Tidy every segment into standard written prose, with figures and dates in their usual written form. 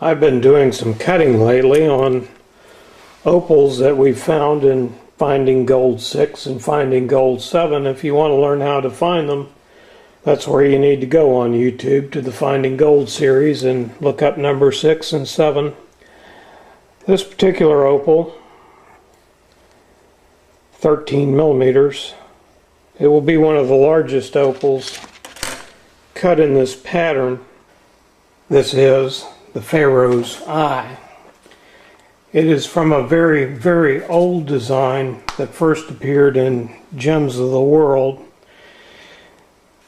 I've been doing some cutting lately on opals that we found in Finding Gold 6 and Finding Gold 7. If you want to learn how to find them, that's where you need to go on YouTube, to the Finding Gold series, and look up number 6 and 7. This particular opal, 13 millimeters, it will be one of the largest opals cut in this pattern. This is the Pharaoh's Eye. It is from a very, very old design that first appeared in Gems of the World.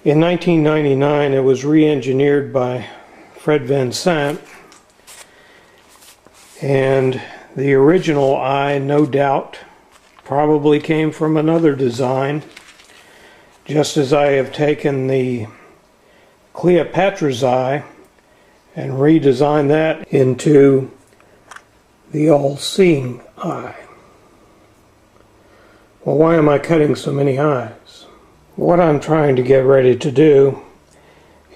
In 1999, it was re-engineered by Fred Vincent, and the original eye, no doubt, probably came from another design, just as I have taken the Cleopatra's Eye and redesigned that into the all-seeing eye. Well, why am I cutting so many eyes? What I'm trying to get ready to do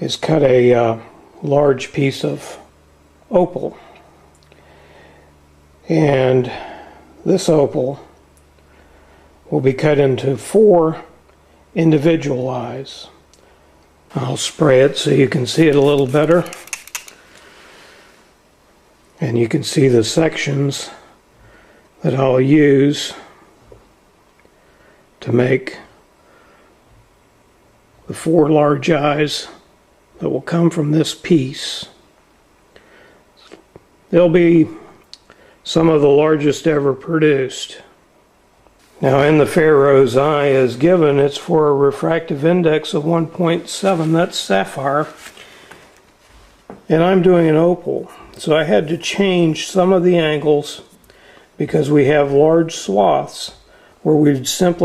is cut a large piece of opal. And this opal will be cut into 4 individual eyes. I'll spray it so you can see it a little better. And you can see the sections that I'll use to make the 4 large eyes that will come from this piece. They'll be some of the largest ever produced. Now, in the Pharaoh's Eye as given, it's for a refractive index of 1.7. That's sapphire. And I'm doing an opal. So I had to change some of the angles because we have large swaths where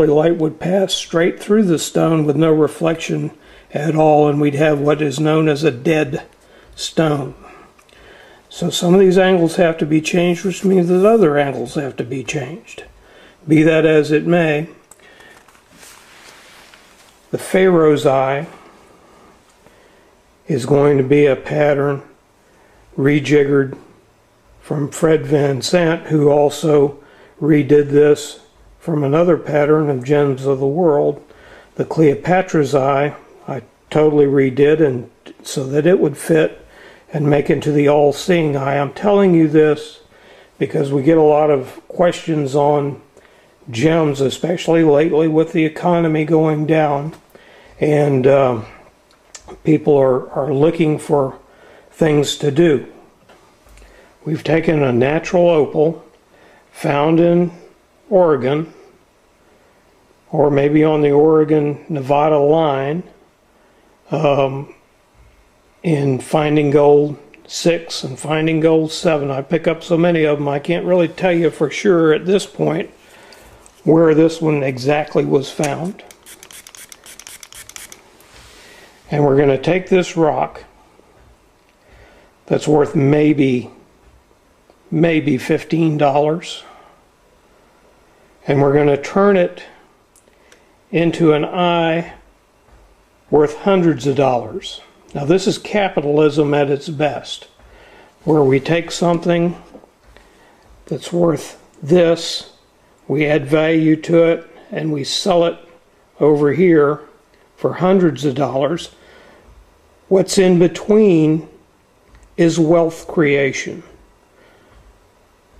light would pass straight through the stone with no reflection at all, and we'd have what is known as a dead stone. So some of these angles have to be changed, which means that other angles have to be changed. Be that as it may, the Pharaoh's Eye is going to be a pattern rejiggered from Fred Vincent, who also redid this from another pattern of Gems of the World. The Cleopatra's Eye I totally redid, and so that it would fit and make into the all-seeing eye. I'm telling you this because we get a lot of questions on gems, especially lately with the economy going down, and people are looking for things to do. We've taken a natural opal found in Oregon, or maybe on the Oregon-Nevada line, in Finding Gold 6 and Finding Gold 7. I pick up so many of them I can't really tell you for sure at this point where this one exactly was found. And we're going to take this rock that's worth maybe $15, and we're going to turn it into an eye worth hundreds of dollars. Now, this is capitalism at its best, where we take something that's worth this, we add value to it, and we sell it over here for hundreds of dollars. What's in between is wealth creation.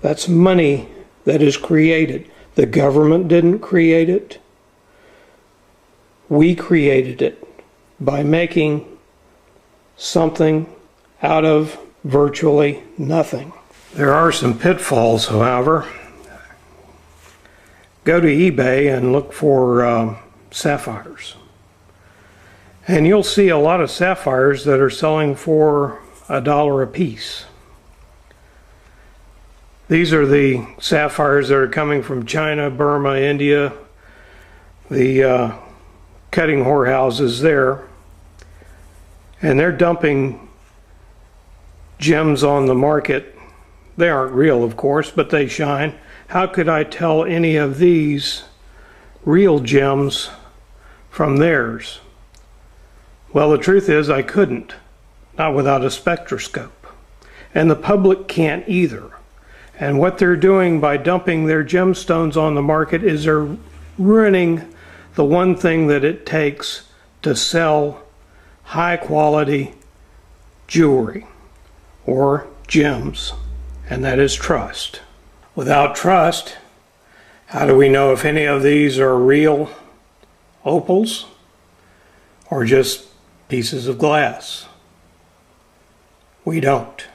That's money that is created. The government didn't create it. We created it by making something out of virtually nothing. There are some pitfalls, however. Go to eBay and look for sapphires. And you'll see a lot of sapphires that are selling for $1 a piece. These are the sapphires that are coming from China, Burma, India, the cutting whorehouses there. And they're dumping gems on the market. They aren't real, of course, but they shine. How could I tell any of these real gems from theirs? Well, the truth is I couldn't, not without a spectroscope. and the public can't either. And what they're doing by dumping their gemstones on the market is they're ruining the one thing that it takes to sell high quality jewelry or gems, and that is trust. Without trust, how do we know if any of these are real opals or just pieces of glass? We don't.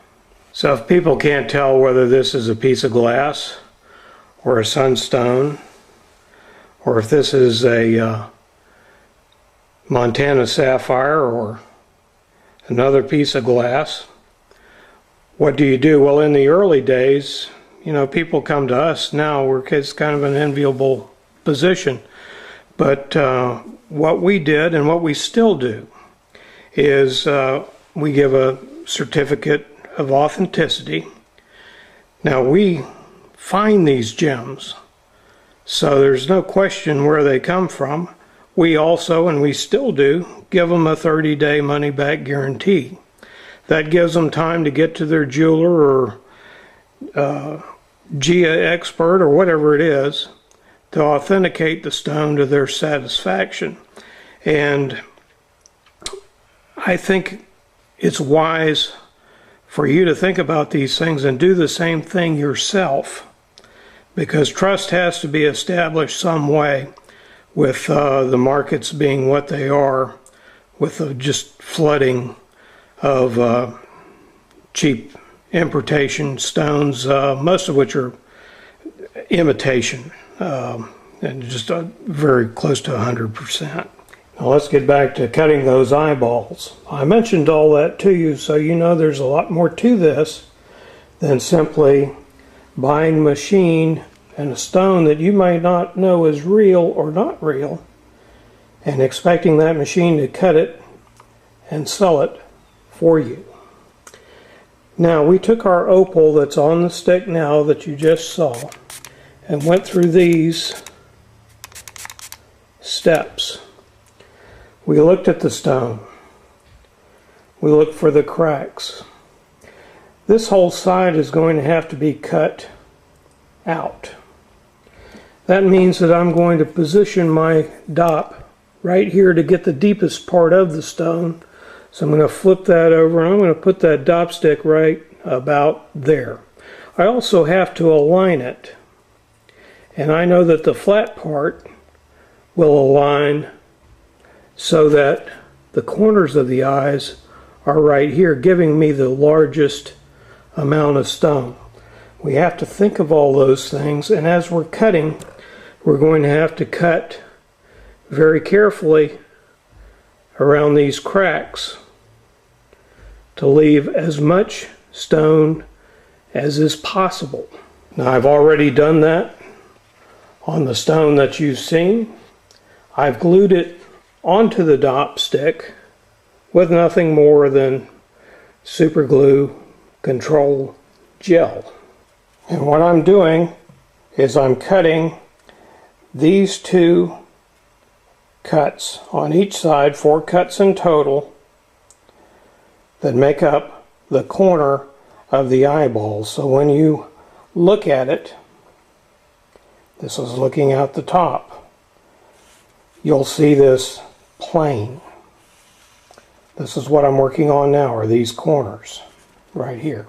So if people can't tell whether this is a piece of glass or a sunstone, or if this is a Montana sapphire or another piece of glass, what do you do? Well, in the early days, you know, people come to us now, it's kind of an enviable position. But what we did and what we still do is we give a certificate of authenticity. Now, we find these gems, so there's no question where they come from. We also, and we still do, give them a 30-day money-back guarantee. That gives them time to get to their jeweler or GIA expert or whatever it is to authenticate the stone to their satisfaction. And I think it's wise for you to think about these things and do the same thing yourself, because trust has to be established some way, with the markets being what they are, with the just flooding of cheap importation stones, most of which are imitation, and just very close to 100%. Now let's get back to cutting those eyeballs. I mentioned all that to you so you know there's a lot more to this than simply buying a machine and a stone that you may not know is real or not real and expecting that machine to cut it and sell it for you. Now we took our opal that's on the stick now that you just saw and went through these steps. We looked at the stone. We looked for the cracks. This whole side is going to have to be cut out. That means that I'm going to position my dop right here to get the deepest part of the stone. So I'm going to flip that over and I'm going to put that dop stick right about there. I also have to align it. And I know that the flat part will align so that the corners of the eyes are right here, giving me the largest amount of stone. We have to think of all those things, and as we're cutting, we're going to have to cut very carefully around these cracks to leave as much stone as is possible. Now I've already done that on the stone that you've seen. I've glued it onto the dop stick with nothing more than super glue control gel. And what I'm doing is I'm cutting these two cuts on each side, 4 cuts in total, that make up the corner of the eyeball. So when you look at it, this is looking out the top, you'll see this plane. This is what I'm working on now, are these corners right here.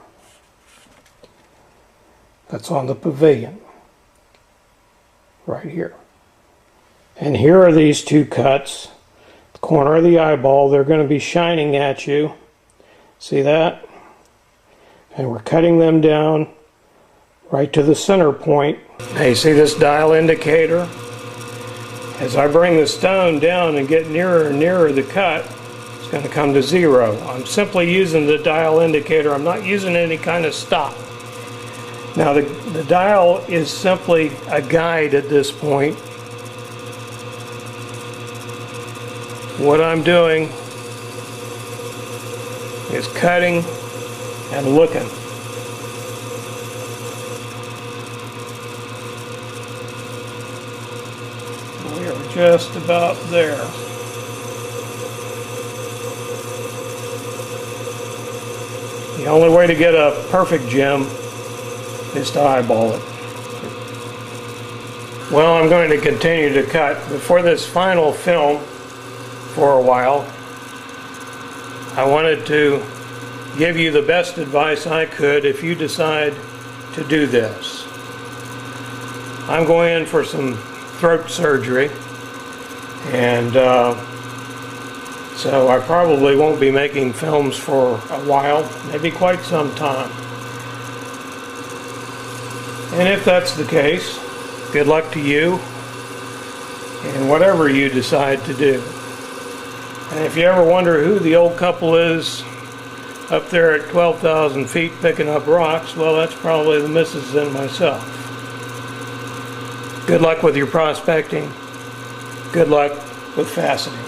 That's on the pavilion right here. And here are these 2 cuts, the corner of the eyeball. They're going to be shining at you. See that? And we're cutting them down right to the center point. Now you see this dial indicator? As I bring the stone down and get nearer and nearer the cut, it's going to come to 0. I'm simply using the dial indicator. I'm not using any kind of stop. Now the dial is simply a guide at this point. What I'm doing is cutting and looking. We are just about there. The only way to get a perfect gem is to eyeball it. Well, I'm going to continue to cut, but for this final film, for a while, I wanted to give you the best advice I could if you decide to do this. I'm going in for some throat surgery, and so I probably won't be making films for a while, maybe quite some time. And if that's the case, good luck to you and whatever you decide to do. And if you ever wonder who the old couple is up there at 12,000 feet picking up rocks, well, that's probably the missus and myself. Good luck with your prospecting. Good luck with faceting.